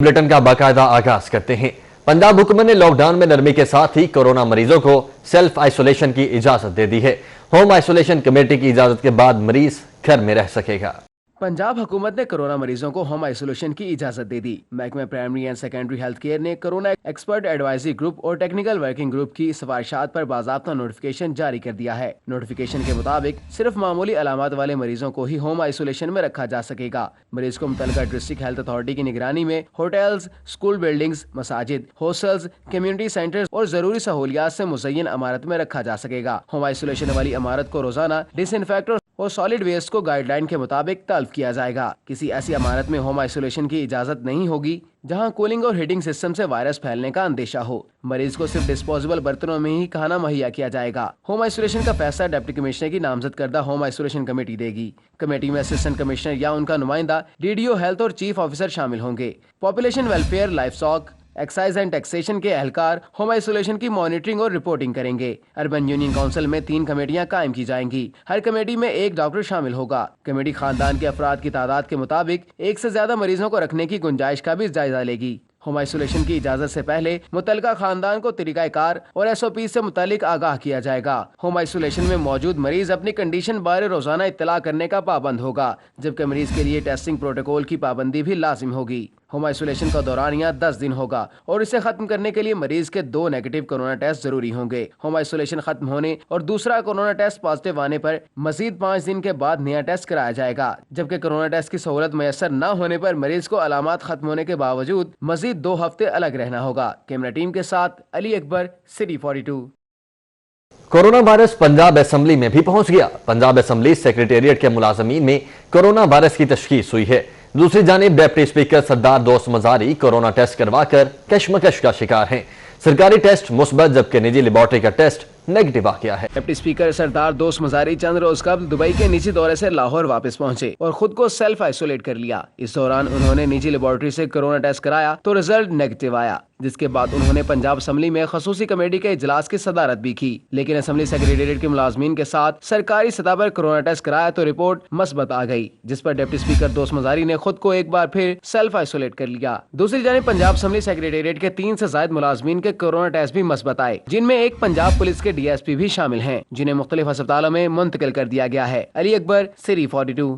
Bulletin का बाकायदा आगाज करते हैं। पंजाब हुकूमत ने लॉकडाउन में नरमी के साथ ही कोरोना मरीजों को सेल्फ आइसोलेशन की इजाजत दे दी है। होम आइसोलेशन कमेटी की इजाजत के बाद मरीज घर में रह सकेगा। पंजाब हुकूमत ने कोरोना मरीजों को होम आइसोलेशन की इजाजत दे दी। महकमे primary and secondary health care ने कोरोना एक्सपर्ट एडवाइजरी ग्रुप और टेक्निकल वर्किंग ग्रुप की सिफारिशात पर बाज़ाब्ता नोटिफिकेशन जारी कर दिया है। नोटिफिकेशन के मुताबिक सिर्फ मामूली अलामत वाले मरीजों को ही होम आइसोलेशन में रखा जा सकेगा। मरीज को मुतल्लिका डिस्ट्रिक्ट हेल्थ अथॉरिटी की निगरानी में होटल्स, स्कूल बिल्डिंग्स, मसाजिद, हॉस्टल्स, कम्युनिटी सेंटर्स और जरूरी सहूलियात से मुज़य्यन इमारत में रखा जा सकेगा। होम आइसोलेशन वाली इमारत को रोजाना डिसइंफेक्ट और सॉलिड वेस्ट को गाइडलाइन के मुताबिक तल्फ किया जाएगा। किसी ऐसी इमारत में होम आइसोलेशन की इजाजत नहीं होगी जहां कूलिंग और हीटिंग सिस्टम से वायरस फैलने का अंदेशा हो। मरीज को सिर्फ डिस्पोजेबल बर्तनों में ही खाना मुहैया किया जाएगा। होम आइसोलेशन का फैसला डिप्टी कमिश्नर की नामजद करदा होम आइसोलेशन कमेटी देगी। कमेटी में असिस्टेंट कमिश्नर या उनका नुमाइंदा, डीडीओ हेल्थ और चीफ ऑफिसर शामिल होंगे। Population welfare, life stock, excise and taxation के एहलकार होम आइसोलेशन की मॉनिटरिंग और रिपोर्टिंग करेंगे। अर्बन यूनियन काउंसिल में 3 कमेटियां कायम की जाएंगी। हर कमेटी में 1 डॉक्टर शामिल होगा। कमेटी खानदान के अफराद की तादाद के मुताबिक 1 से ज्यादा मरीजों को रखने की गुंजाइश का भी जायजा लेगी। होम आइसोलेशन की इजाजत से पहले मुतल्लिका खानदान को तरीकाकार और SOP से मुतालिक आगाह किया जाएगा। होम आइसोलेशन में मौजूद मरीज अपनी कंडीशन बारे रोजाना इत्तला करने का पाबंद होगा, जबकि मरीज के लिए टेस्टिंग प्रोटोकॉल की पाबंदी भी लाजिम होगी। होम आइसोलेशन का दौरानिया 10 दिन होगा और इसे खत्म करने के लिए मरीज के 2 नेगेटिव कोरोना टेस्ट जरूरी होंगे। होम आइसोलेशन खत्म होने और दूसरा कोरोना टेस्ट पॉजिटिव आने पर मजीद 5 दिन के बाद नया टेस्ट कराया जाएगा, जबकि कोरोना टेस्ट की सहूलत मैसर न होने पर मरीज को अलामत खत्म होने के बावजूद मजीद 2 हफ्ते अलग रहना होगा। कैमरा टीम के साथ Ali Akbar, city 42। Corona virus Punjab assembly में भी पहुंच गया। पंजाब असेंबली सेक्रेटेरिएट के मुलाजमीन में कोरोना वायरस की तशखीस हुई है। दूसरी जानिब डिप्टी स्पीकर सरदार दोस्त मजारी कोरोना टेस्ट करवाकर कशमकश का शिकार हैं। सरकारी टेस्ट मुस्बत जबकि निजी लेबोरेटरी का टेस्ट नेगेटिव आ गया है। डिप्टी स्पीकर सरदार दोस्त मजारी चंद रोज कबल दुबई के निजी दौरे से लाहौर वापस पहुंचे और खुद को सेल्फ आइसोलेट कर लिया। इस दौरान उन्होंने निजी लेबोरेटरी से कोरोना टेस्ट कराया तो रिजल्ट नेगेटिव आया, जिसके बाद उन्होंने पंजाब असेंबली में खसूसी कमेटी के इजलास की सदारत भी की। लेकिन असेंबली सेक्रेटेरिएट के मुलाजमीन के साथ सरकारी सतह पर कोरोना टेस्ट कराया तो रिपोर्ट मस्बत आ गई, जिस पर डिप्टी स्पीकर दोस्त मजारी ने खुद को एक बार फिर सेल्फ आइसोलेट कर लिया। दूसरी जानिब पंजाब असेंबली सेक्रेटेरिएट के 3 से ज्यादा मुलाजमीन के कोरोना टेस्ट भी मस्बत आए, जिनमें एक पंजाब पुलिस के DSP भी शामिल हैं, जिन्हें मुख्तलिफ अस्पतालों में मुंतकिल कर दिया गया है। अली अकबर, सिटी 42।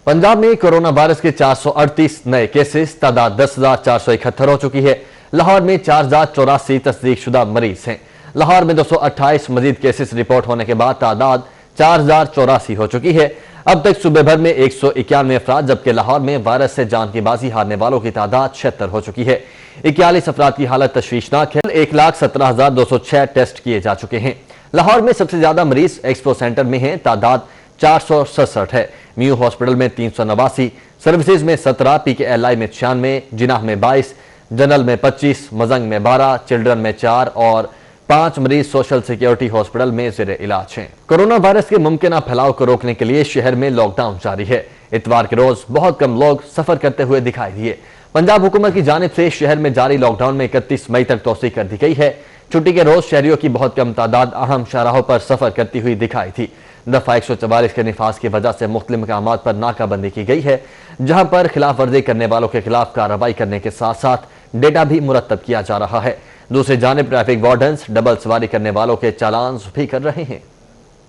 पंजाब में कोरोना वायरस के 438 नए केसेस, तादाद 10,471 हो चुकी है। लाहौर में 4,084 तस्दीक शुदा मरीज हैं। लाहौर में 228 मजीद केसेस रिपोर्ट होने के बाद तादाद 4,084 हो चुकी है। अब तक सूबे भर में 191 अफराद, जबकि लाहौर में वायरस से जान की बाजी हारने वालों की तादाद 76 हो चुकी है। 41 अफराद की हालत तशवीशनाक है। 1,17,206 टेस्ट किए जा चुके हैं। लाहौर में सबसे ज्यादा मरीज एक्सपो सेंटर में हैं, तादाद 467 है। म्यू हॉस्पिटल में 389, सर्विसेज में 17, PKLI में 96, जिनाह में 22, जनरल में 25, मजंग में 12, चिल्ड्रन में 4 और 5 मरीज सोशल सिक्योरिटी हॉस्पिटल में ज़ेरे इलाज हैं। कोरोना वायरस के मुमकिन फैलाव को रोकने के लिए शहर में लॉकडाउन जारी है। इतवार के रोज बहुत कम लोग सफर करते हुए दिखाई दिए। पंजाब हुकूमत की जानिब से शहर में जारी लॉकडाउन में 31 मई तक तोसी कर दी गई है। छुट्टी के रोज शहरियों की बहुत कम तादाद अहम शाहराहों पर सफर करती हुई दिखाई थी। दफा 144 के निफाज की वजह से मुख्तलिफ मकामात पर नाकाबंदी की गई है, जहां पर खिलाफ वर्जी करने वालों के खिलाफ कार्रवाई करने के साथ साथ डेटा भी मुरतब किया जा रहा है। दूसरी जानिब ट्रैफिक वार्डन्स डबल सवारी करने वालों के चालान भी कर रहे हैं।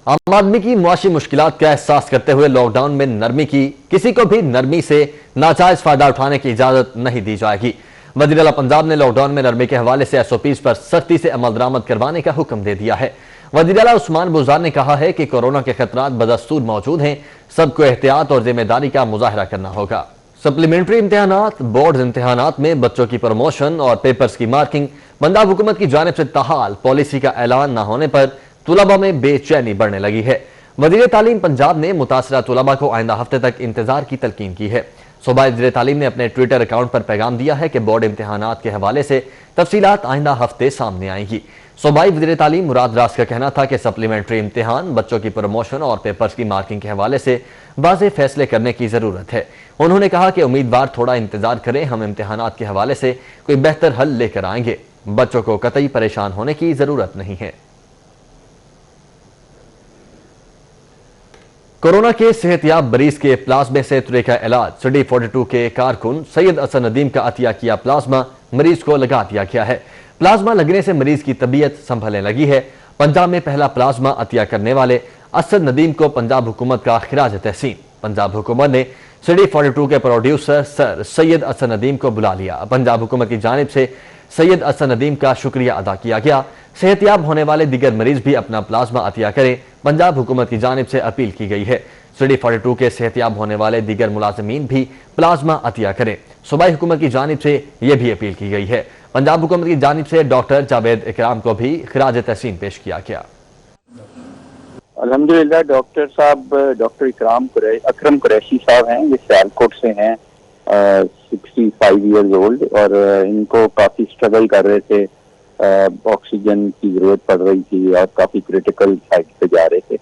आम आदमी की मुआशी मुश्किलात का एहसास करते हुए लॉकडाउन में नरमी की, किसी को भी नरमी से नाजायज फायदा उठाने की इजाजत नहीं दी जाएगी। वज़ीर आला पंजाब ने लॉकडाउन में नरमी के हवाले से SOPs पर सख्ती से अमल दरामद करवाने का हुक्म दे दिया है। वज़ीर आला उस्मान बुज़दार ने कहा है कि कोरोना के खतरात बदस्तूर मौजूद हैं, सबको एहतियात और जिम्मेदारी का मुजाहरा करना होगा। सप्लीमेंट्री इम्तिहानात, बोर्ड इम्तिहानात में बच्चों की प्रमोशन और पेपर्स की मार्किंग, पंजाब हुकूमत की जानिब से ताहाल पॉलिसी का ऐलान न होने पर तुलबा में बेचैनी बढ़ने लगी है। वज़ीर तालीम पंजाब ने मुतासरा तुलबा को आइंदा हफ्ते तक इंतजार की तलकीन की है। सूबाई वज़ीर तालीम ने अपने ट्विटर अकाउंट पर पैगाम दिया है कि बोर्ड इम्तिहानात के हवाले से तफसीलात आइंदा हफ्ते सामने आएंगी। सूबाई वज़ीर तालीम मुराद रास का कहना था कि सप्लीमेंट्री इम्तिहान, बच्चों की प्रमोशन और पेपर्स की मार्किंग के हवाले से वाज़ेह फैसले करने की ज़रूरत है। उन्होंने कहा कि उम्मीदवार थोड़ा इंतजार करें, हम इम्तिहानात के हवाले से कोई बेहतर हल लेकर आएंगे। बच्चों को कतई परेशान होने की ज़रूरत नहीं है। कोरोना के सेहतयाब मरीज के प्लाज्मा से तुरे का इलाज। CD42 के कारकुन सैयद असद नदीम का अतिया किया प्लाज्मा मरीज को लगा दिया गया है। प्लाज्मा लगने से मरीज की तबीयत संभलने लगी है। पंजाब में पहला प्लाज्मा अतिया करने वाले असद नदीम को पंजाब हुकूमत का खिराज तहसीन। पंजाब हुकूमत ने CD42 के प्रोड्यूसर सर सैयद असद नदीम को बुला लिया। पंजाब हुकूमत की जानिब से सैयद असद नदीम का शुक्रिया अदा किया गया। सेहतयाब होने वाले दीगर मरीज भी अपना प्लाज्मा अतिया करें, पंजाब हुकूमत की जानिब से अपील की गई है। CD42 के सेहतयाब होने वाले दीगर मुलाजमीन भी प्लाज्मा अतिया करें, सूबाई हुकूमत की जानिब से यह भी अपील की गई है। पंजाब हुकूमत की जानिब से डॉक्टर जावेद इकराम को भी खिराज तहसीन पेश किया गया। अल्हम्दुलिल्लाह डॉक्टर साहब, डॉक्टर अकरम कुरैशी साहब हैं, ये सियालकोट से हैं, 65 ईयर्स ओल्ड, और इनको काफ़ी स्ट्रगल कर रहे थे, ऑक्सीजन की ज़रूरत पड़ रही थी और काफ़ी क्रिटिकल साइड पे जा रहे थे।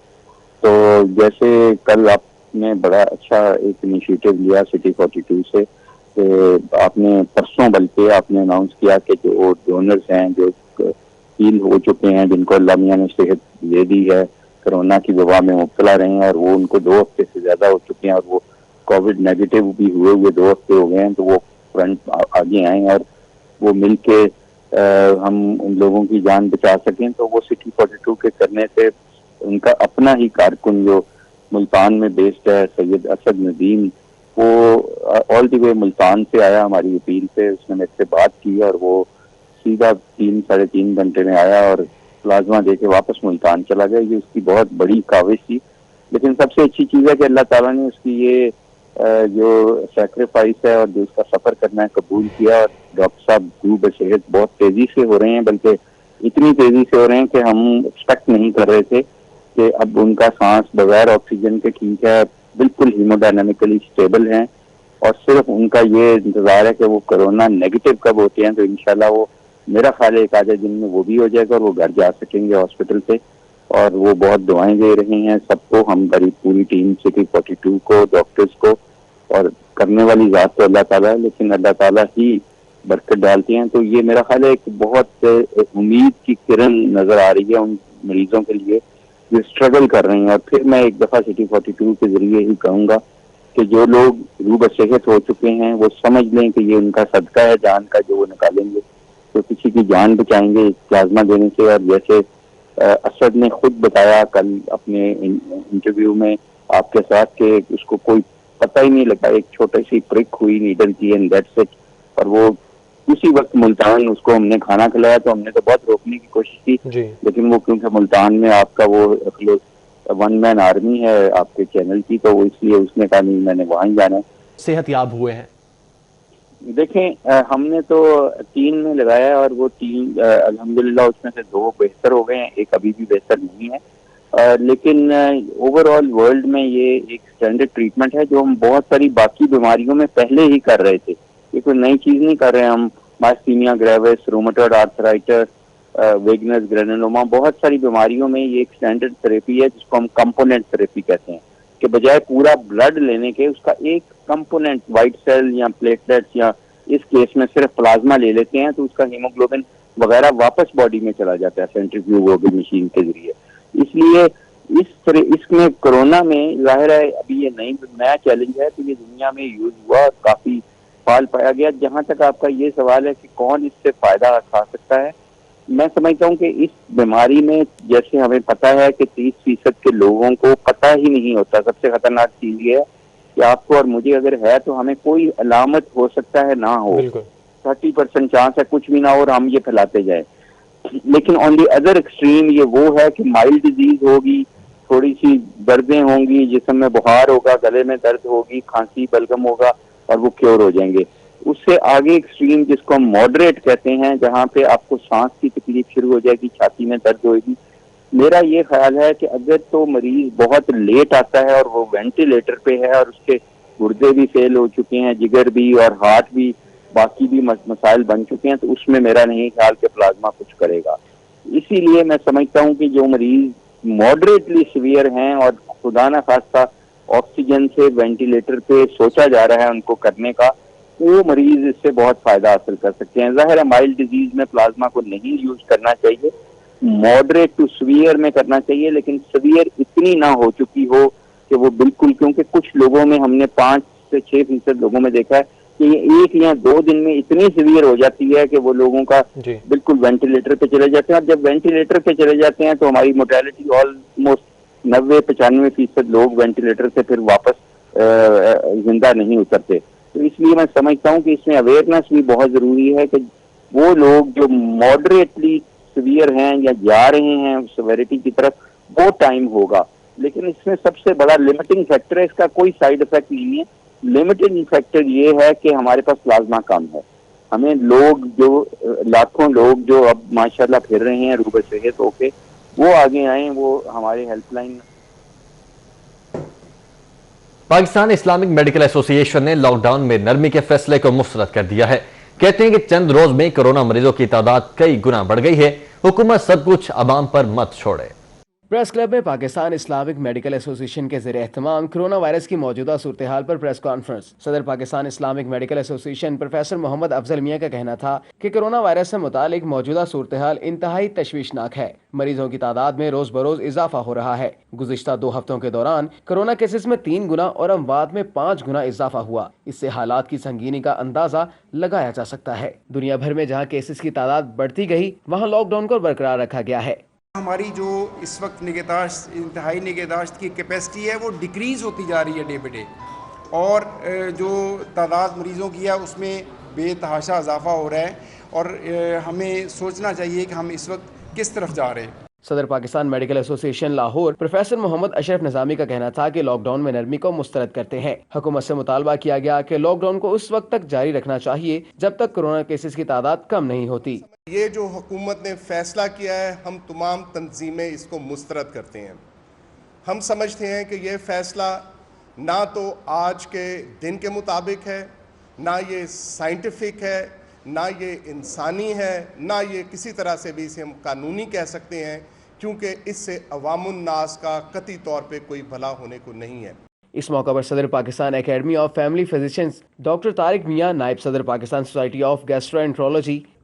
तो जैसे कल आपने बड़ा अच्छा एक इनिशिएटिव लिया CD42 से, तो आपने परसों बल्कि आपने अनाउंस किया कि जो डोनर्स हैं, जो हील हो चुके हैं, जिनको अल्लाह मियां ने सेहत दे दी है, कोरोना की वबा में मुब्तला रहे हैं और वो उनको 2 हफ्ते से ज़्यादा हो चुके हैं और वो कोविड नेगेटिव भी हुए 2 हफ्ते हो गए हैं, तो वो फ्रंट आगे आए और वो मिल के हम उन लोगों की जान बचा सकें। तो वो CD42 के करने से उनका अपना ही कारकुन जो मुल्तान में बेस्ड है, सैयद असद नदीम, वो ऑल दी वे मुल्तान से आया हमारी अपील पे। उसने मेरे से बात की और वो सीधा 3-3.5 घंटे में आया और प्लाज्मा दे के वापस मुल्तान चला गया। ये उसकी बहुत बड़ी काविश थी, लेकिन सबसे अच्छी चीज़ है कि अल्लाह ताला ने उसकी ये जो सेक्रीफाइस है और जो उसका सफ़र करना है कबूल किया। और डॉक्टर साहब रूह बसेहत बहुत तेज़ी से हो रहे हैं, बल्कि इतनी तेज़ी से हो रहे हैं कि हम एक्सपेक्ट नहीं कर रहे थे कि अब उनका सांस बगैर ऑक्सीजन के ठीक है, बिल्कुल हीमोडायनामिकली स्टेबल हैं। और सिर्फ उनका ये इंतज़ार है कि वो कोरोना नेगेटिव कब होते हैं, तो इंशाल्लाह वो, मेरा ख्याल है, 1 आधे दिन में वो भी हो जाएगा और वो घर जा सकेंगे हॉस्पिटल से। और वो बहुत दुआएं दे रहे हैं सबको, हमारी पूरी टीम CD42 को, डॉक्टर्स को, और करने वाली ज़ात तो अल्लाह ताला है, लेकिन अल्लाह ताला ही बरकत डालती हैं। तो ये मेरा ख्याल है एक बहुत उम्मीद की किरण नज़र आ रही है उन मरीजों के लिए जो स्ट्रगल कर रहे हैं। और फिर मैं एक दफ़ा CD42 के ज़रिए ही कहूँगा कि जो लोग रूह बसेहत हो चुके हैं वो समझ लें कि ये उनका सदका है जान का, जो वो निकालेंगे तो किसी की जान बचाएंगे प्लाज्मा देने से। और जैसे असद ने खुद बताया कल अपने इंटरव्यू में आपके साथ कि उसको कोई पता ही नहीं लगा, एक छोटी सी प्रिक हुई नीडल की एंड दैट्स इट, और वो उसी वक्त मुल्तान, उसको हमने खाना खिलाया तो हमने तो बहुत रोकने की कोशिश की, लेकिन वो क्योंकि मुल्तान में आपका वो 1 मैन आर्मी है आपके चैनल की, तो इसलिए उसने कहा नहीं मैंने वहाँ ही जाना है। सेहतयाब हुए हैं? देखें, हमने तो 3 में लगाया है और वो 3 अल्हम्दुलिल्लाह उसमें से 2 बेहतर हो गए हैं, एक अभी भी बेहतर नहीं है। लेकिन ओवरऑल वर्ल्ड में ये एक स्टैंडर्ड ट्रीटमेंट है जो हम बहुत सारी बाकी बीमारियों में पहले ही कर रहे थे। ये कोई नई चीज़ नहीं कर रहे हैं हम। Myasthenia gravis, rheumatoid arthritis, Wegener's granuloma, बहुत सारी बीमारियों में ये एक स्टैंडर्ड थेरेपी है जिसको हम कंपोनेंट थेरेपी कहते हैं, कि बजाय पूरा ब्लड लेने के उसका एक कंपोनेंट, वाइट सेल या प्लेटलेट्स या इस केस में सिर्फ प्लाज्मा ले लेते हैं तो उसका हीमोग्लोबिन वगैरह वापस बॉडी में चला जाता है सेंट्रीफ्यूगल मशीन के जरिए। इसलिए इसमें कोरोना में जाहिर है अभी ये नया चैलेंज है, तो ये दुनिया में यूज हुआ और काफी फाल पाया गया। जहां तक आपका ये सवाल है कि कौन इससे फायदा उठा सकता है, मैं समझता हूँ कि इस बीमारी में जैसे हमें पता है कि 30% के लोगों को पता ही नहीं होता। सबसे खतरनाक चीज ये है कि आपको और मुझे अगर है तो हमें कोई अलामत हो सकता है ना हो, 30% चांस है कुछ भी ना हो और हम ये फैलाते जाए। लेकिन ऑन दी अदर एक्सट्रीम ये वो है कि माइल्ड डिजीज होगी, थोड़ी सी दर्दें होंगी, जिस्म में बुखार होगा, गले में दर्द होगी, खांसी बलगम होगा और वो क्योर हो जाएंगे। उससे आगे एक्सट्रीम जिसको हम मॉडरेट कहते हैं, जहाँ पे आपको सांस की तकलीफ शुरू हो जाएगी, छाती में दर्द होगी। मेरा ये ख्याल है कि अगर तो मरीज बहुत लेट आता है और वो वेंटिलेटर पे है और उसके गुर्दे भी फेल हो चुके हैं, जिगर भी और हार्ट भी, बाकी भी मसाइल बन चुके हैं, तो उसमें मेरा नहीं ख्याल कि प्लाज्मा कुछ करेगा। इसीलिए मैं समझता हूँ कि जो मरीज मॉडरेटली सीवियर हैं और खुदा ना खास्ता ऑक्सीजन से वेंटिलेटर पे सोचा जा रहा है उनको करने का, वो मरीज इससे बहुत फायदा हासिल कर सकते हैं। जाहिर है माइल्ड डिजीज में प्लाज्मा को नहीं यूज करना चाहिए, मॉडरेट टू सीवियर में करना चाहिए, लेकिन सीवियर इतनी ना हो चुकी हो کہ وہ بالکل, کیونکہ کچھ لوگوں میں ہم نے 5 سے 6% لوگوں میں دیکھا ہے کہ یہ 1 یا 2 دن میں اتنی سیویئر ہو جاتی ہے کہ وہ لوگوں کا بالکل وینٹیلیٹر پہ چلے جاتے ہیں, اور جب وینٹیلیٹر پہ چلے جاتے ہیں تو ہماری موٹیلٹی آلموسٹ 90-95% لوگ وینٹیلیٹر سے پھر واپس زندہ نہیں اترتے. تو اس لیے میں سمجھتا ہوں کہ اس میں اویئرنیس بھی بہت ضروری ہے کہ وہ لوگ جو ماڈریٹلی سیویئر ہیں یا جا رہے ہیں سیویرٹی کی طرف, وہ ٹائم ہوگا. لیکن اس میں سب سے بڑا لمیٹنگ فیکٹر ہے, اس کا کوئی سائیڈ افیکٹ نہیں ہے. لمیٹنگ فیکٹر یہ ہے کہ ہمارے پاس پلازما کم ہے. ہمیں لوگ جو لاکھوں لوگ جو اب ماشاءاللہ پھر رہے ہیں روبہ صحت ہو کے, وہ آگے آئیں, وہ ہمارے help line. Pakistan Islamic medical ایسوسی ایشن نے لاک ڈاؤن میں نرمی کے فیصلے کو مسترد کر دیا ہے. کہتے ہیں کہ چند روز میں کورونا مریضوں کی تعداد کئی گنا بڑھ گئی ہے. حکومت سب کچھ عوام پر مت چھوڑے. پریس کلب میں پاکستان اسلامک میڈیکل ایسوسی ایشن کے زیر اہتمام کرونا وائرس کی موجودہ صورتحال پر پریس کانفرنس. صدر پاکستان اسلامک میڈیکل ایسوسی ایشن پروفیسر محمد افضل میاں کا کہنا تھا کہ کرونا وائرس سے متعلق موجودہ صورتحال انتہائی تشویشناک ہے. مریضوں کی تعداد میں روز بروز اضافہ ہو رہا ہے. گزشتہ 2 ہفتوں کے دوران کرونا کیسز میں 3 گنا اور اموات میں 5 گنا اضافہ ہوا. اس سے حالات کی سنگینی کا اندازہ لگایا جا سکتا ہے. دنیا بھر میں جہاں کیسز کی تعداد بڑھتی گئی, وہاں لاک ڈاؤن کو برقرار رکھا گیا ہے. ہماری جو اس وقت نگہداشت, انتہائی نگہداشت کی کیپیسٹی ہے, وہ ڈیکریز ہوتی جا رہی ہے ڈے بے ڈے, اور جو تعداد مریضوں کی ہے اس میں بے تحاشا اضافہ ہو رہا ہے, اور ہمیں سوچنا چاہیے کہ ہم اس وقت کس طرف جا رہے ہیں. صدر پاکستان میڈیکل ایسوسی ایشن لاہور پروفیسر محمد اشرف نظامی کا کہنا تھا کہ لاک ڈاؤن میں نرمی کو مسترد کرتے ہیں. حکومت سے مطالبہ کیا گیا کہ لاک ڈاؤن کو اس وقت تک جاری رکھنا چاہیے جب تک کورونا کیسز کی تعداد کم نہیں ہوتی. یہ جو حکومت نے فیصلہ کیا ہے, ہم تمام تنظیمیں اس کو مسترد کرتے ہیں. ہم سمجھتے ہیں کہ یہ فیصلہ نہ تو آج کے دن کے مطابق ہے, نہ یہ سائنٹیفک ہے, نہ یہ انسانی ہے, نہ یہ کسی طرح سے بھی اسے ہم قانونی کہہ سکتے ہیں, کیونکہ اس سے عوام الناس کا قطعی طور پہ کوئی بھلا ہونے کو نہیں ہے. اس موقع پر صدر Pakistan academy of family physicians doctor Tariq Mian, نائب صدر Pakistan society of gastro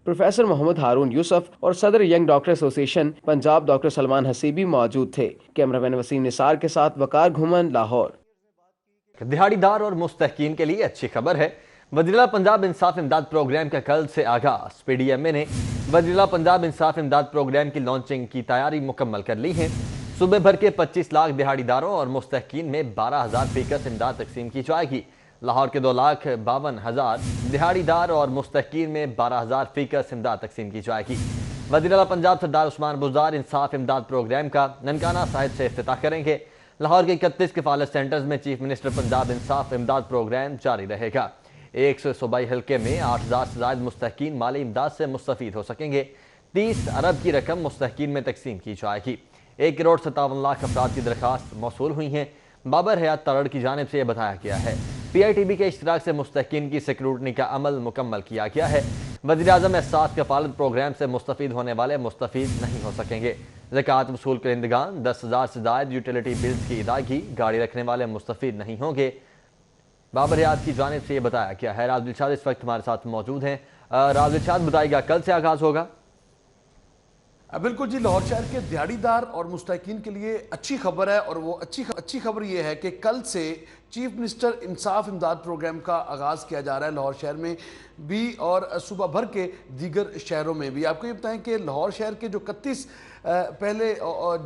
professor Muhammad Haroon Yousuf اور صدر ینگ ڈاکٹر ایسوسی ایشن پنجاب ڈاکٹر سلمان حسیبی موجود تھے. کیمرہ مین وسیم نثار کے ساتھ وقار گھومن, لاہور. دہاڑی دار اور مستحقین کے لیے اچھی خبر ہے. وزیراعلیٰ پنجاب انصاف امداد پروگرام کا کل سے آغاز. پی ڈی ایم اے نے وزیراعلیٰ پنجاب انصاف امداد پروگرام کی لانچنگ کی تیاری مکمل کر لی ہے. صوبے بھر کے 25 لاکھ دہاڑی داروں اور مستحقین میں 12,000 فیکس امداد تقسیم کی جائے گی. لاہور کے 2,52,000 دہاڑی دار اور مستحقین میں 12,000 فیکس امداد تقسیم کی جائے گی. وزیراعلیٰ پنجاب سردار عثمان بزدار انصاف امداد پروگرام کا ننکانہ ساحل سے افتتاح کریں گے. لاہور کے 31 کفالت سینٹرز میں چیف منسٹر پنجاب انصاف امداد پروگرام جاری رہے گا. 100 صوبائی حلقے میں 8,000 سے زائد مستحقین مالی امداد سے مستفید ہو سکیں گے. 30 ارب کی رقم مستحقین میں تقسیم کی جائے گی. 1 کروڑ 57 لاکھ افراد کی درخواست موصول ہوئی ہیں. بابر حیات ترڑ کی جانب سے یہ بتایا گیا ہے. پی آئی ٹی بی کے اشتراک سے مستحقین کی سیکیورٹی کا عمل مکمل کیا گیا ہے. وزیراعظم احساس کفالت پروگرام سے مستفید ہونے والے مستفید نہیں ہو سکیں گے. زکوٰۃ وصول کنندگان 10,000 سے زائد یوٹیلیٹی بلز کی ادائیگی گاڑی رکھنے والے مستفید نہیں ہوں گے. بابر حیات کی جانب سے یہ بتایا گیا ہے. راز دلشاد اس وقت ہمارے ساتھ موجود ہیں. راز دلشاد بتائے گا کل سے آغاز ہوگا. بالکل جی, لاہور شہر کے دیہڑی دار اور مستحقین کے لیے اچھی خبر ہے, اور وہ اچھی خبر یہ ہے کہ کل سے چیف منسٹر انصاف امداد پروگرام کا آغاز کیا جا رہا ہے لاہور شہر میں بھی اور صوبہ بھر کے دیگر شہروں میں بھی. آپ کو یہ بتائیں کہ لاہور شہر کے جو 31 پہلے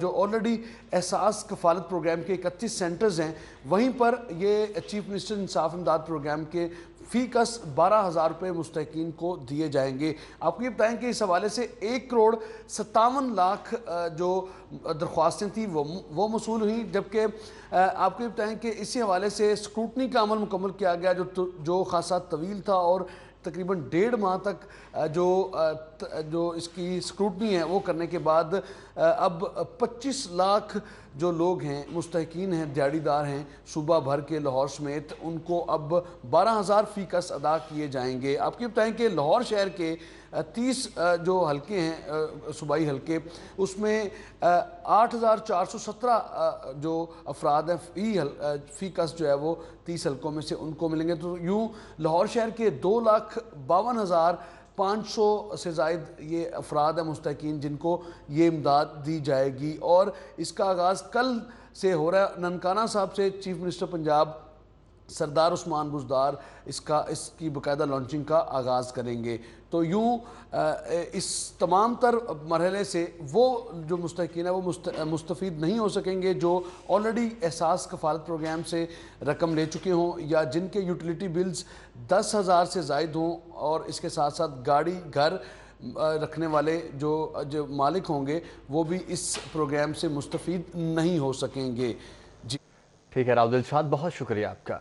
جو آلریڈی احساس کفالت پروگرام کے 31 سینٹرز ہیں, وہیں پر یہ چیف منسٹر انصاف امداد پروگرام کے فی کس 12,000 روپے مستحقین کو دیے جائیں گے. آپ کو یہ بتائیں کہ اس حوالے سے 1 کروڑ 57 لاکھ جو درخواستیں تھیں وہ موصول ہوئیں, جبکہ آپ کو یہ بتائیں کہ اسی حوالے سے اسکروٹنی کا عمل مکمل کیا گیا جو خاصا طویل تھا, اور تقریباً 1.5 ماہ تک جو اس کی اسکروٹنی ہے وہ کرنے کے بعد اب 25 لاکھ جو لوگ ہیں مستحقین ہیں, دیہڑی دار ہیں صوبہ بھر کے لاہور سمیت, ان کو اب 12,000 فی کس ادا کیے جائیں گے. آپ کو بتائیں کہ لاہور شہر کے 30 جو حلقے ہیں صوبائی حلقے, اس میں 8,417 جو افراد ہیں فی کس جو ہے وہ 30 حلقوں میں سے ان کو ملیں گے. تو یوں لاہور شہر کے 2,52,500 سے زائد یہ افراد ہیں مستحقین جن کو یہ امداد دی جائے گی, اور اس کا آغاز کل سے ہو رہا ہے. ننکانہ صاحب سے چیف منسٹر پنجاب سردار عثمان بزدار اس کی باقاعدہ لانچنگ کا آغاز کریں گے. تو یوں اس تمام تر مرحلے سے وہ جو مستحقین ہیں وہ مستفید نہیں ہو سکیں گے جو آلریڈی احساس کفالت پروگرام سے رقم لے چکے ہوں یا جن کے یوٹیلیٹی بلز 10,000 سے زائد ہوں اور اس کے ساتھ ساتھ گاڑی گھر رکھنے والے جو مالک ہوں گے وہ بھی اس پروگرام سے مستفید نہیں ہو سکیں گے. جی ٹھیک ہے راؤ دلشاد، بہت شکریہ آپ کا.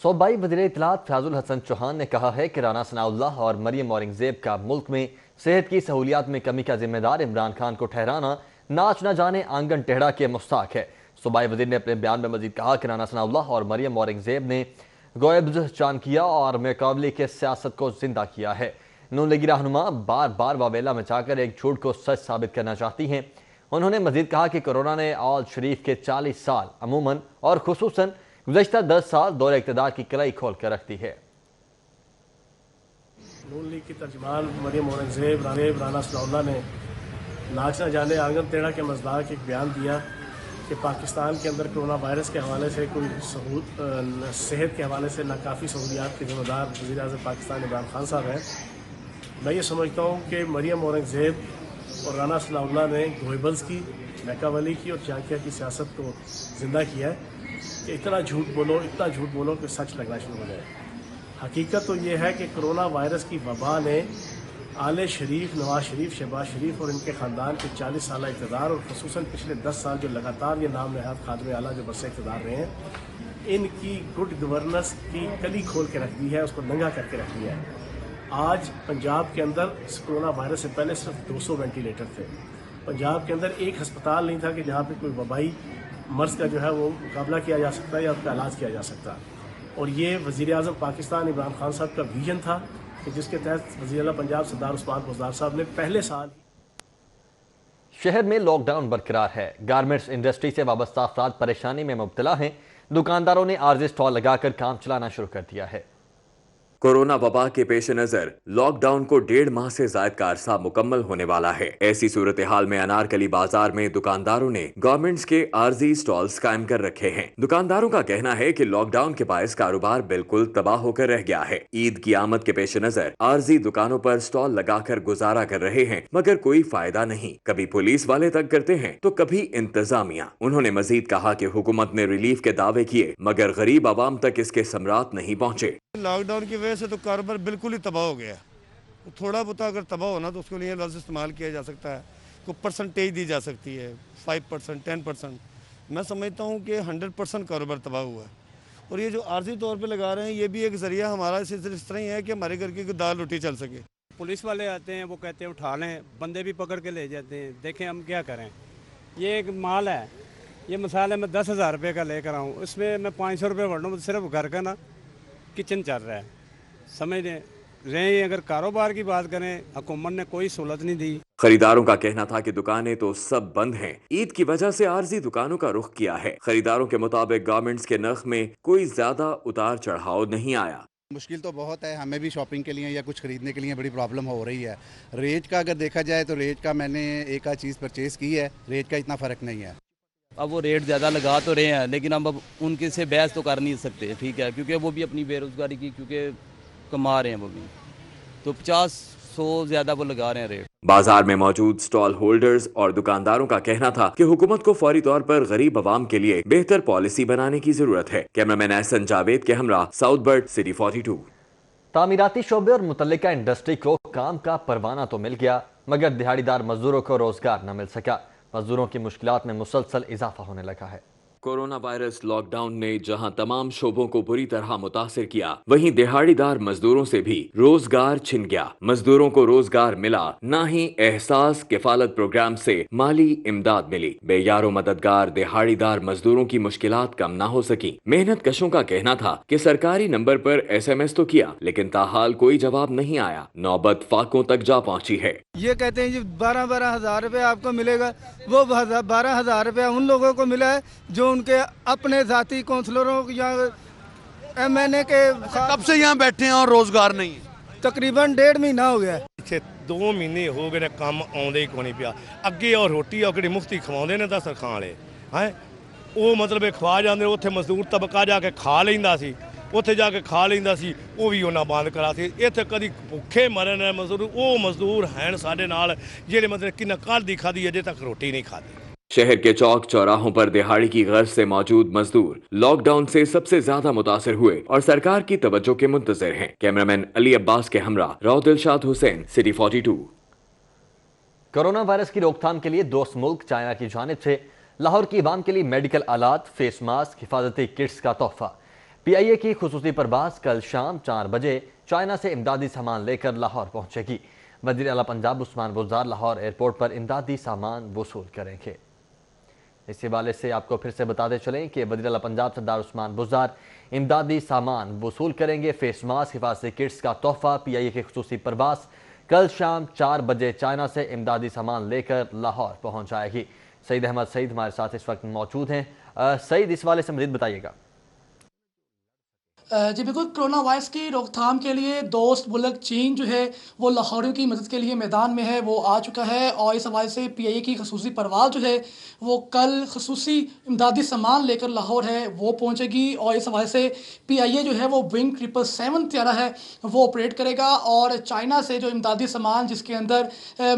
صوبائی وزیر اطلاعات فیاض الحسن چوہان نے کہا ہے کہ رانا ثناء اللہ اور مریم اورنگزیب کا ملک میں صحت کی سہولیات میں کمی کا ذمہ دار عمران خان کو ٹھہرانا ناچ نہ جانے آنگن ٹیڑھا کے مستحق ہے. صوبائی وزیر نے اپنے بیان میں مزید کہا کہ رانا ثناء اللہ اور مریم اورنگزیب نے گوئبز چان کیا اور مقابلے کے سیاست کو زندہ کیا ہے. نون لیگی رہنما بار بار واویلا مچا کر ایک جھوٹ کو سچ ثابت کرنا چاہتی ہیں. انہوں نے مزید کہا کہ کورونا نے آل شریف کے 40 سال عموماً اور خصوصاً گزشتہ 10 سال دور اقتدار کی کلائی کھول کر رکھ دی ہے. نون لیگ کی ترجمان مریم اورنگزیب رانا ثناء اللہ نے ناچ نہ جانے آنگن ٹیڑھا کے مزداق ایک بیان دیا کہ پاکستان کے اندر کرونا وائرس کے حوالے سے کوئی صحت کے حوالے سے ناکافی سہولیات کے ذمہ دار وزیر اعظم پاکستان عمران خان صاحب ہیں. میں یہ سمجھتا ہوں کہ مریم اورنگزیب اور رانا ثناء اللہ نے گوئبلز کی، میکاولی کی اور چانکیہ کی سیاست کو زندہ کیا ہے کہ اتنا جھوٹ بولو کہ سچ لگنا شروع ہو جائے. حقیقت تو یہ ہے کہ کرونا وائرس کی وبا نے آل شریف، نواز شریف، شہباز شریف اور ان کے خاندان کے 40 سالہ اقتدار اور خصوصاً پچھلے 10 سال جو لگاتار یہ نام نہاد خادم اعلیٰ جو برسر اقتدار رہے ہیں، ان کی گڈ گورننس کی کلی کھول کے رکھ دی ہے، اس کو ننگا کر کے رکھ دیا ہے. آج پنجاب کے اندر اس کرونا وائرس سے پہلے صرف 200 وینٹیلیٹر تھے. پنجاب کے اندر ایک ہسپتال نہیں تھا کہ جہاں پہ کوئی وبائی مرض کا جو ہے وہ مقابلہ کیا جا سکتا ہے یا اس کا علاج کیا جا سکتا. اور یہ وزیر اعظم پاکستان عمران خان صاحب کا ویژن تھا کہ جس کے تحت وزیر اعلیٰ پنجاب سردار عثمان بزدار صاحب نے پہلے سال شہر میں لاک ڈاؤن برقرار ہے. گارمنٹس انڈسٹری سے وابستہ افراد پریشانی میں مبتلا ہیں. دکانداروں نے عارضی اسٹال لگا کر کام چلانا شروع کر دیا ہے. کورونا وبا کے پیش نظر لاک ڈاؤن کو 1.5 ماہ سے زائد کا عرصہ مکمل ہونے والا ہے. ایسی صورتحال میں انارکلی بازار میں دکانداروں نے گورنمنٹس کے عارضی سٹالز قائم کر رکھے ہیں. دکانداروں کا کہنا ہے کہ لاک ڈاؤن کے باعث کاروبار بالکل تباہ ہو کر رہ گیا ہے. عید کی آمد کے پیش نظر عارضی دکانوں پر سٹال لگا کر گزارا کر رہے ہیں مگر کوئی فائدہ نہیں. کبھی پولیس والے تک کرتے ہیں تو کبھی انتظامیہ. انہوں نے مزید کہا کہ حکومت نے ریلیف کے دعوے کیے مگر غریب عوام تک اس کے ثمرات نہیں پہنچے. لاک ڈاؤن کی وجہ سے تو کاروبار بالکل ہی تباہ ہو گیا. تھوڑا بہت اگر تباہ ہونا تو اس کے لیے لفظ استعمال کیا جا سکتا ہے، کوئی پرسنٹیج دی جا سکتی ہے، 5%، 10%. میں سمجھتا ہوں کہ 100% کاروبار تباہ ہوا ہے. اور یہ جو عارضی طور پہ لگا رہے ہیں یہ بھی ایک ذریعہ ہمارا اس طرح ہی ہے کہ ہمارے گھر کی دال روٹی چل سکے. پولیس والے آتے ہیں، وہ کہتے ہیں اٹھا لیں، بندے بھی پکڑ کے لے جاتے ہیں. دیکھیں ہم کیا کریں. یہ ایک مال ہے، یہ مثال ہے میں 10,000 روپے کا لے کر آؤں، اس میں 500 روپے بڑھ لوں، صرف گھر کا نا کچن چل رہا ہے. سمجھ رہے ہیں. اگر کاروبار کی بات کریں حکومت نے کوئی سہولت نہیں دی. خریداروں کا کہنا تھا کہ دکانیں تو سب بند ہیں. عید کی وجہ سے عارضی دکانوں کا رخ کیا ہے. خریداروں کے مطابق گارمنٹس کے نرخ میں کوئی زیادہ اتار چڑھاؤ نہیں آیا. مشکل تو بہت ہے، ہمیں بھی شاپنگ کے لیے یا کچھ خریدنے کے لیے بڑی پرابلم ہو رہی ہے. ریٹ کا اگر دیکھا جائے تو ریٹ کا میں نے ایک آدھ چیز پرچیز کی ہے، ریٹ کا اتنا فرق نہیں ہے. اب وہ ریٹ زیادہ لگا تو رہے ہیں لیکن اب ان کے سے بحث تو کر نہیں سکتے. ٹھیک ہے، کیونکہ وہ بھی اپنی بے روزگاری کی کیونکہ کما رہے ہیں وہ بھی، تو 50-100 زیادہ وہ لگا رہے ہیں ریٹ. بازار میں موجود سٹال ہولڈرز اور دکانداروں کا کہنا تھا کہ حکومت کو فوری طور پر غریب عوام کے لیے بہتر پالیسی بنانے کی ضرورت ہے. کیمرامین احسن جاوید کے ہمراہ ساؤتھ برڈ، سٹی 42. تعمیراتی شعبے اور متعلقہ انڈسٹری کو کام کا پروانہ تو مل گیا مگر دہاڑی دار مزدوروں کو روزگار نہ مل سکا. مزدوروں کی مشکلات میں مسلسل اضافہ ہونے لگا ہے. کورونا وائرس لاک ڈاؤن نے جہاں تمام شعبوں کو بری طرح متاثر کیا وہیں دہاڑی دار مزدوروں سے بھی روزگار چھن گیا. مزدوروں کو روزگار ملا نہ ہی احساس کفالت پروگرام سے مالی امداد ملی. بے یار و مددگار دہاڑی دار مزدوروں کی مشکلات کم نہ ہو سکی. محنت کشوں کا کہنا تھا کہ سرکاری نمبر پر SMS تو کیا لیکن تاحال کوئی جواب نہیں آیا. نوبت فاقوں تک جا پہنچی ہے. یہ کہتے ہیں 12 ہزار روپے آپ کو ملے گا، وہ 12 ہزار روپے ان لوگوں کو ملا ہے جو ان کے اپنے ذاتی کونسلروں یا MNA کے. کب سے یہاں بیٹھے ہیں اور روزگار نہیں ہے؟ تقریباً 1.5 مہینہ ہو گیا ہے. ਇੱਥੇ 2 ਮਹੀਨੇ ਹੋ ਗਏ ਨੇ, ਕੰਮ ਆਉਂਦੇ ਹੀ ਕੋਈ ਨਹੀਂ ਪਿਆ। ਅੱਗੇ ਉਹ ਰੋਟੀ ਉਹ ਕਿਹੜੀ ਮੁਫਤੀ ਖਵਾਉਂਦੇ ਨੇ ਦਸਤਰ ਖਾਂ ਵਾਲੇ ਹੈ, ਉਹ ਮਤਲਬ ਇਹ ਖਵਾ ਜਾਂਦੇ। ਉੱਥੇ ਮਜ਼ਦੂਰ ਤਬਕਾ ਜਾ ਕੇ ਖਾ ਲੈਂਦਾ ਸੀ, ਉੱਥੇ ਜਾ ਕੇ ਖਾ ਲੈਂਦਾ ਸੀ, ਉਹ ਵੀ ਉਹਨਾਂ ਬੰਦ ਕਰਾ ਸੀ। ਇੱਥੇ ਕਦੀ ਭੁੱਖੇ ਮਰਨ ਨੇ ਮਜ਼ਦੂਰ, ਉਹ ਮਜ਼ਦੂਰ ਹਨ ਸਾਡੇ ਨਾਲ ਜਿਹੜੇ ਮਤਲਬ ਕਿ ਕੱਲ੍ਹ ਦੀ ਖਾਦੀ ਅਜੇ तक रोटी नहीं खाते। शहर के चौक चौराहों पर दिहाड़ी की गर्ज से मौजूद मजदूर लॉकडाउन से सबसे ज्यादा मुतासिर हुए और सरकार की तवज्जो के मुंतज़िर हैं। कैमरामैन अली अब्बास के हमरा Rao Dilshad Hussain, city 42। Corona virus की रोकथाम के लिए दोस्त मुल्क चाइना की जानिब से लाहौर की आवाम के लिए मेडिकल आलात, फेस मास्क, हिफाजती किट्स का तोहफा। PIA की खुसूसी परवाज कल शाम 4 बजे चाइना से इमदादी सामान लेकर लाहौर पहुंचेगी। वज़ीर आला पंजाब उस्मान बुज़दार लाहौर एयरपोर्ट पर इमदादी सामान वसूल करेंगे। इस हवाले से आपको फिर से बताते चलें कि वज़ीर आला पंजाब सरदार उस्मान बुज़दार इमदादी सामान वसूल करेंगे। फेस मास्क, हिफाजती किट्स का तोहफा। PIA की खुसूसी परवाज कल शाम 4 बजे चाइना से इमदादी सामान लेकर लाहौर पहुंच जाएगी। सईद अहमद सईद हमारे साथ इस वक्त मौजूद हैं। सईद, इस वाले से मज़ीद बताइएगा। जी बिल्कुल, कोरोना वायरस की रोकथाम के लिए दोस्त मुल्क चीन जो है वो लाहौरियों की मदद के लिए मैदान में है, वो आ चुका है। और इस हवाले से PIA की खसूसी परवाज़ जो है वो कल खसूसी इमदादी सामान लेकर लाहौर है वो पहुंचेगी। और इस हवाले से PIA जो है वो विंग 777 त्यारा है वो ऑपरेट करेगा। और चाइना से जो इमदादी सामान जिसके अंदर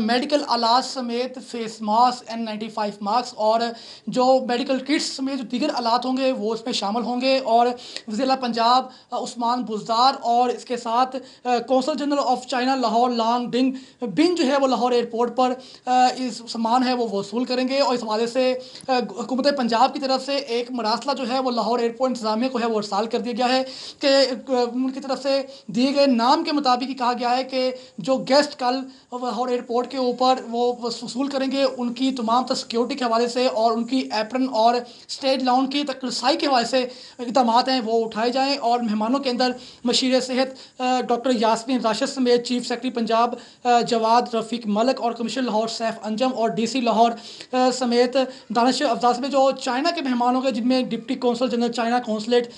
मेडिकल आलात समेत फेस मास्क, N95 मास्क और जो मेडिकल किट्स समेत जो दीगर आलात होंगे वो इसमें शामिल होंगे। और वज़ीर पंजाब उस्मान बुज़दार और इसके साथ consul general of China Lahore Long Bin जो है वो लाहौर एयरपोर्ट पर इस सामान है वो वसूल करेंगे। और इस हवाले से हुकूमत पंजाब की तरफ से एक मरासला जो है वो लाहौर एयरपोर्ट इंतज़ामिया को है वो अरसाल कर दिया गया है कि उनकी तरफ से दिए गए नाम के मुताबिक ही कहा गया है कि जो गेस्ट कल लाहौर एयरपोर्ट के ऊपर वो वसूल करेंगे उनकी तमाम सिक्योरिटी के हवाले से और उनकी एप्रन और स्टेज लाउंज की तक रसाई के हवाले से इक़दाम हैं वो उठाए जाएँ। और मेहमानों के अंदर मशीर सेहत डॉक्टर यास्मीन राशिद समेत चीफ सेक्रेटरी पंजाब जवाद रफ़ीक मलिक और कमिश्नर लाहौर सैफ अंजम और DC लाहौर समेत दानिश अफजाल समेत जो चाइना के मेहमान होंगे, जिनमें deputy consul general China consulate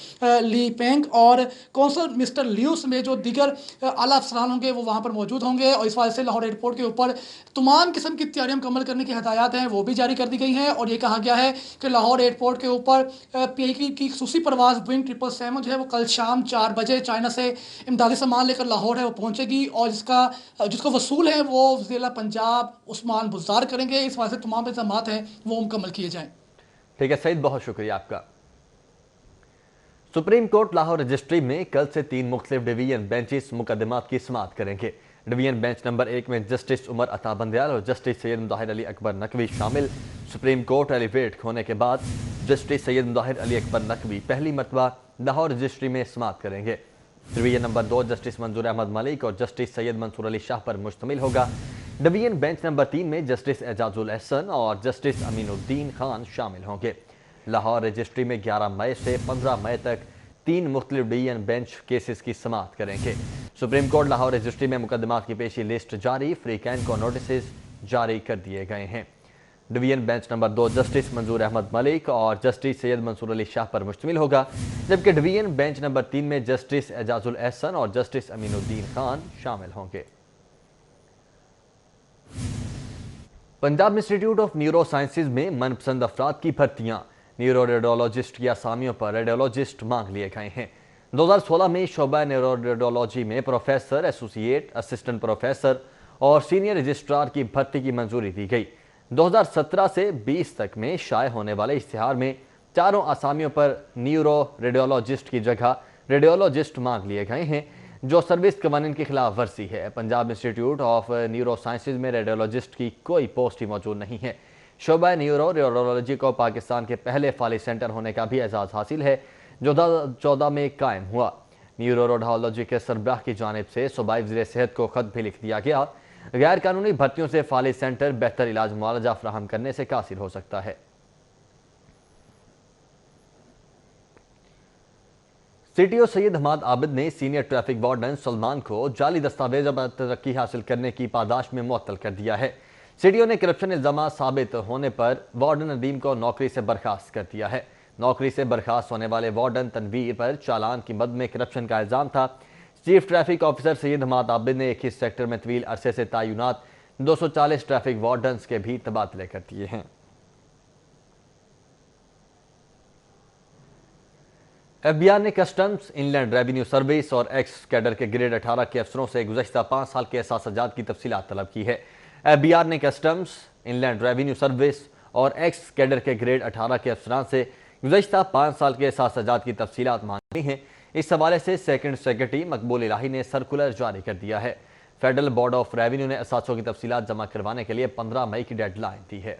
Li Peng और कौंसल मिस्टर लियू समेत जो दीगर आला अफसरान होंगे वो वहाँ पर मौजूद होंगे। और इस वजह से लाहौर एयरपोर्ट के ऊपर तमाम किस्म की तैयारियाँ मुकम्मल करने की हदायत हैं वो भी जारी कर दी गई हैं। और ये कहा गया है कि लाहौर एयरपोर्ट के ऊपर PIA की खसूसी परवाज़ विंग 777 जो है वो कल शाम 4 बजे चाइना से इमदादी सामान लेकर लाहौर है वो पहुंचेगी। और जिसको वसूल है वो ज़िला पंजाब उस्मान बुज़दार करेंगे। इस वजह से तमाम इंतजाम हैं वो मुकम्मल किए जाएँ। ठीक है सईद, बहुत शुक्रिया आपका। सुप्रीम कोर्ट लाहौर रजिस्ट्री में कल से 3 मुख्तलिफ डिवीजन बेंचेस मुकदमात की समाअत करेंगे। डिवीजन बेंच नंबर 1 में जस्टिस उमर अता बंदियाल और जस्टिस सैयद मुदाहिर अली अकबर नकवी शामिल। सुप्रीम कोर्ट एलिवेट होने के बाद जस्टिस सैयद मुदाहिर अली अकबर नकवी पहली मरतबा लाहौर रजिस्ट्री में समाअत करेंगे। डिवीजन नंबर 2 जस्टिस मंजूर अहमद मलिक और जस्टिस सैयद मंसूर अली शाह पर मुश्तमिल होगा। डिवीजन बेंच नंबर 3 में जस्टिस एजाजुल एहसन और जस्टिस अमीनुद्दीन खान शामिल होंगे। लाहौर रजिस्ट्री में 11 मई से 15 मई तक 3 मुख्तलिफ डिवीजन बेंच केसेस की समाअत करेंगे। सुप्रीम कोर्ट लाहौर रजिस्ट्री में मुकदमात की पेशी लिस्ट जारी, फ्री कैन को नोटिस जारी कर दिए गए हैं। डिवीजन बेंच नंबर 2 जस्टिस मंजूर अहमद मलिक और जस्टिस सैयद मंसूर अली शाह पर मुश्तमिल होगा, जबकि डिवीजन बेंच नंबर 3 में जस्टिस एजाजुल एहसन और जस्टिस अमीनुद्दीन खान शामिल होंगे। Punjab institute of neuro sciences में मनपसंद अफराद की भर्तियां। न्यूरो रेडियोलॉजिस्ट की आसामियों पर रेडियोलॉजिस्ट मांग लिए गए हैं। 2016 में शोबा न्यूरो रेडियोलॉजी में प्रोफेसर, एसोसिएट, असिस्टेंट प्रोफेसर और सीनियर रजिस्ट्रार की भर्ती की मंजूरी दी गई। 2017 से 20 तक में शाये होने वाले इश्तिहार में 4 आसामियों पर न्यूरो रेडियोलॉजिस्ट की जगह रेडियोलॉजिस्ट मांग लिए गए हैं, जो सर्विस कवानीन की खिलाफ वर्जी है। Punjab institute of neuro sciences में रेडियोलॉजिस्ट की कोई पोस्ट ही मौजूद नहीं है। शोबा न्यूरो रेडियोलॉजी को पाकिस्तान के पहले फाली सेंटर होने का भी एजाज़ हासिल है, जो 2014 में कायम हुआ। न्यूरो रेडियोलॉजी के सरबराह की जानिब से सूबाई वज़ीर सेहत को ख़त भी लिख दिया गया। गैर कानूनी भर्तियों से फाली सेंटर बेहतर इलाज मुआवजा फराहम करने से कासिर हो सकता है। CTO सैयद हमाद आबिद ने सीनियर ट्रैफिक वार्डन सलमान को जाली दस्तावेज पर तरक्की हासिल करने की पादाश में मुअत्तल कर दिया है। CTO ने करप्शन इल्जाम साबित होने पर वार्डन नदीम को नौकरी से बर्खास्त कर दिया है। नौकरी से बर्खास्त होने वाले वार्डन तनवीर पर चालान की मद में करप्शन का इल्जाम था। چیف ٹریفک آفیسر سید حماد عابد نے ایک ہی سیکٹر میں طویل عرصے سے تعینات 240 ٹریفک وارڈنز کے بھی تبادلے کر دیے ہیں۔ ایف بی آر نے کسٹمز، ان لینڈ ریونیو سروس اور ایکس کیڈر کے گریڈ 18 کے افسروں سے گزشتہ 5 سال کے احساسات کی تفصیلات طلب کی ہے۔ ایف بی آر نے کسٹمز، ان لینڈ ریونیو سروس اور ایکس کیڈر کے گریڈ 18 کے افسران سے گزشتہ 5 سال کے احساسات کی تفصیلات مانگی ہیں۔ اس حوالے سے سیکنڈ سیکرٹری مقبول الہی نے سرکولر جاری کر دیا ہے۔ فیڈرل بورڈ آف ریونیو نے اثاثوں کی تفصیلات جمع کروانے کے لیے 15 مئی کی ڈیڈ لائن دی ہے۔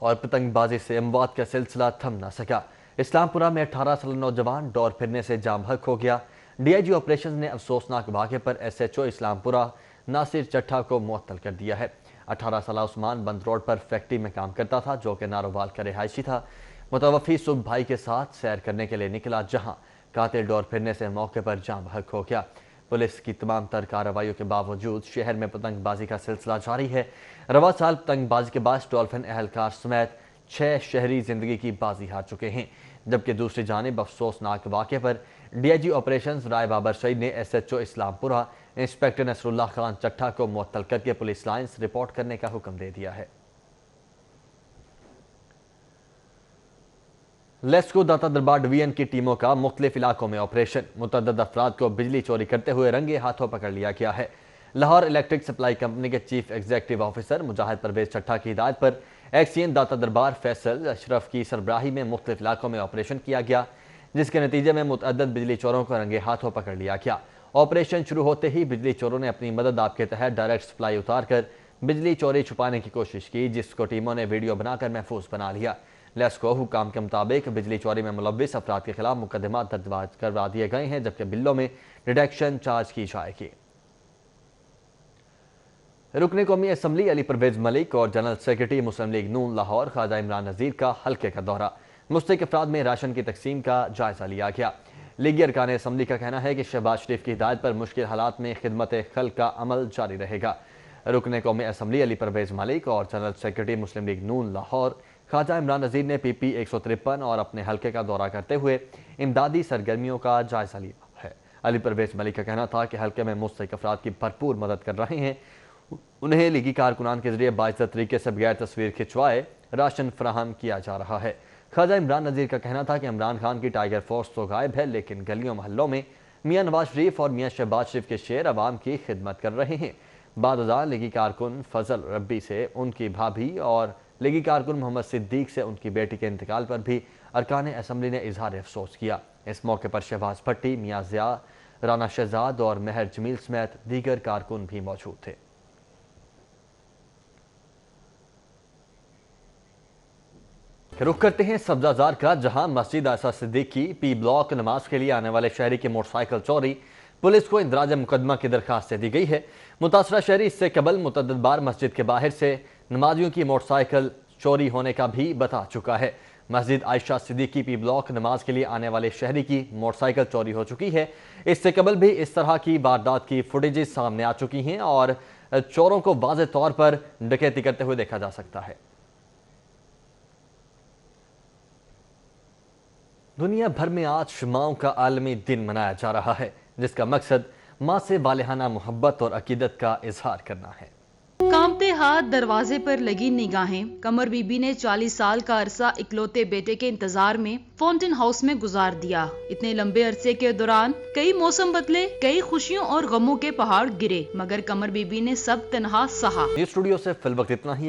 اور پتنگ بازی سے اموات کا سلسلہ تھم نہ سکا۔ اسلام پورہ میں 18 سالہ نوجوان ڈور پھرنے سے جاں بحق ہو گیا۔ ڈی آئی جی آپریشنز نے افسوسناک واقعے پر ایس ایچ او اسلام پورہ ناصر چٹھا کو معطل کر دیا ہے۔ 18 سالہ عثمان بند روڈ پر فیکٹری میں کام کرتا تھا، جو کہ نارووال کا رہائشی تھا۔ متوفی صبح بھائی کے ساتھ سیر کرنے کے لیے نکلا، جہاں قاتل ڈور پھرنے سے موقع پر جاں بحق ہو گیا۔ پولیس کی تمام تر کارروائیوں کے باوجود شہر میں پتنگ بازی کا سلسلہ جاری ہے۔ رواں سال پتنگ بازی کے بعد ڈولفن اہلکار سمیت 6 شہری زندگی کی بازی ہار چکے ہیں، جبکہ دوسری جانب افسوسناک واقعے پر ڈی آئی جی آپریشنز رائے بابر سعید نے ایس ایچ او اسلام پورہ انسپیکٹر نصر اللہ خان چٹھا کو معطل کر کے پولیس لائنز رپورٹ کرنے کا حکم دے دیا ہے۔ لیسکو داتا دربار ڈویژن کی ٹیموں کا مختلف علاقوں میں آپریشن، متعدد افراد کو بجلی چوری کرتے ہوئے رنگے ہاتھوں پکڑ لیا گیا ہے۔ لاہور الیکٹرک سپلائی کمپنی کے چیف ایگزیکٹو آفیسر مجاہد پرویز چٹھا کی ہدایت پر ایکسین داتا دربار فیصل اشرف کی سربراہی میں مختلف علاقوں میں آپریشن کیا گیا، جس کے نتیجے میں متعدد بجلی چوروں کو رنگے ہاتھوں پکڑ لیا گیا۔ آپریشن شروع ہوتے ہی بجلی چوروں نے اپنی مدد آپ کے تحت ڈائریکٹ سپلائی اتار کر بجلی چوری چھپانے کی کوشش کی، جس کو ٹیموں نے ویڈیو بنا کر محفوظ بنا لیا۔ لیسکو حکام کے مطابق بجلی چوری میں ملوث افراد کے خلاف مقدمات درج کروا دیے گئے ہیں، جبکہ بلوں میں ڈیڈکشن چارج کی جائے گی۔ رکن قومی اسمبلی علی پرویز ملک اور جنرل سیکرٹری مسلم لیگ نون لاہور خواجہ عمران نذیر کا حلقے کا دورہ، مستحق افراد میں راشن کی تقسیم کا جائزہ لیا گیا۔ لیگی ارکان اسمبلی کا کہنا ہے کہ شہباز شریف کی ہدایت پر مشکل حالات میں خدمت خلق کا عمل جاری رہے گا۔ رکن قومی اسمبلی علی پرویز ملک اور جنرل سیکرٹری مسلم لیگ نون لاہور خواجہ عمران نذیر نے پی پی 153 اور اپنے حلقے کا دورہ کرتے ہوئے امدادی سرگرمیوں کا جائزہ لیا ہے۔ علی پرویز ملک کا کہنا تھا کہ حلقے میں مستحق افراد کی بھرپور مدد کر رہے ہیں، انہیں لیگی کارکنان کے ذریعے باعزت طریقے سے بغیر تصویر کھنچوائے راشن فراہم کیا جا رہا ہے۔ خواجہ عمران نذیر کا کہنا تھا کہ عمران خان کی ٹائیگر فورس تو غائب ہے، لیکن گلیوں محلوں میں میاں نواز شریف اور میاں شہباز شریف کے شیر عوام کی خدمت کر رہے ہیں۔ بعد ازاں لیگی کارکن فضل ربی سے ان کی بھابھی اور لیگی کارکن محمد صدیق سے ان کی بیٹی کے انتقال پر بھی ارکان اسمبلی نے اظہار افسوس کیا۔ اس موقع پر شہباز بھٹی، میاں ضیاء، رانا شہزاد اور مہر جمیل سمیت دیگر کارکن بھی موجود تھے۔ رخ کرتے ہیں سبزہ زار کا، جہاں مسجد عائشہ صدیق کی پی بلاک نماز کے لیے آنے والے شہری کی موٹر سائیکل چوری، پولیس کو اندراج مقدمہ کی درخواست دی گئی ہے۔ متاثرہ شہری اس سے قبل متعدد بار مسجد کے باہر سے نمازیوں کی موٹر سائیکل چوری ہونے کا بھی بتا چکا ہے۔ مسجد عائشہ صدیق کی پی بلاک نماز کے لیے آنے والے شہری کی موٹر سائیکل چوری ہو چکی ہے۔ اس سے قبل بھی اس طرح کی واردات کی فوٹیجز سامنے آ چکی ہیں اور چوروں کو واضح طور پر ڈکیتی کرتے ہوئے دیکھا جا سکتا ہے۔ دنیا بھر میں آج ماؤں کا عالمی دن منایا جا رہا ہے، جس کا مقصد ماں سے والہانہ محبت اور عقیدت کا اظہار کرنا ہے۔ کانپتے ہاتھ، دروازے پر لگی نگاہیں، قمر بی بی نے 40 سال کا عرصہ اکلوتے بیٹے کے انتظار میں فاؤنٹین ہاؤس میں گزار دیا۔ اتنے لمبے عرصے کے دوران کئی موسم بدلے، کئی خوشیوں اور غموں کے پہاڑ گرے، مگر قمر بی بی نے سب تنہا سہا۔ اسٹوڈیو سے فی الوقت اتنا ہی۔